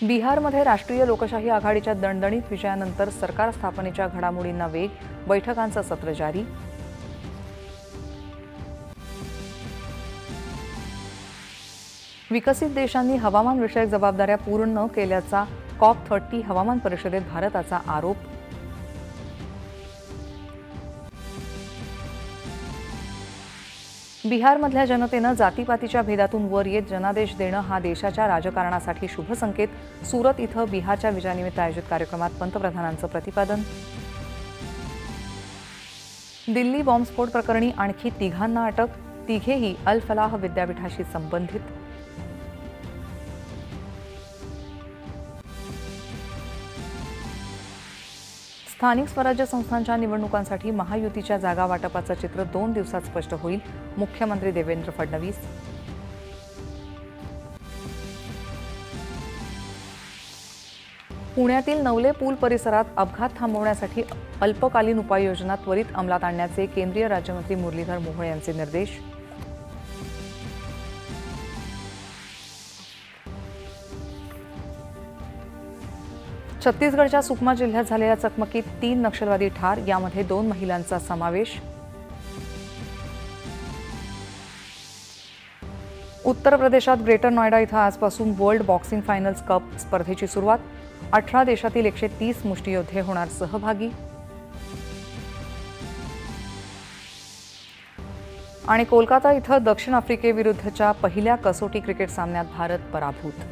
बिहारमध्ये राष्ट्रीय लोकशाही आघाडीच्या दणदणीत विजयानंतर सरकार स्थापनेच्या घडामोडींना वेग, बैठकांचं सत्र जारी. विकसित देशांनी हवामानविषयक जबाबदाऱ्या पूर्ण न केल्याचा COP30 हवामान परिषदेत भारताचा आरोप. बिहारमधल्या जनतेनं जातीपातीच्या भेदातून वर येत जनादेश देणं हा देशाच्या राजकारणासाठी शुभ संकेत. सुरत इथं बिहारच्या विजयानिमित्त आयोजित कार्यक्रमात पंतप्रधानांचं प्रतिपादन. दिल्ली बॉम्बस्फोट प्रकरणी आणखी तिघांना अटक, तिघेही अल फलाह विद्यापीठाशी संबंधित. स्थानिक स्वराज्य संस्थांच्या निवडणुकांसाठी महायुतीच्या जागा वाटपाचं चित्र 2 दिवसात स्पष्ट होईल, मुख्यमंत्री देवेंद्र फडणवीस. पुण्यातील नवले पूल परिसरात अपघात थांबवण्यासाठी अल्पकालीन उपाययोजना त्वरित अंमलात आणण्याचे केंद्रीय राज्यमंत्री मुरलीधर मोहोळ यांचे निर्देश. छत्तीसगडच्या सुकमा जिल्ह्यात झालेल्या चकमकीत 3 नक्षलवादी ठार, यामध्ये 2 महिलांचा समावेश. उत्तर प्रदेशात ग्रेटर नोएडा इथं आजपासून वर्ल्ड बॉक्सिंग फायनल्स कप स्पर्धेची सुरुवात. 18 देशातील 130 मुष्टियोद्धे होणार सहभागी. आणि कोलकाता इथं दक्षिण आफ्रिकेविरुद्धच्या पहिल्या कसोटी क्रिकेट सामन्यात भारत पराभूत.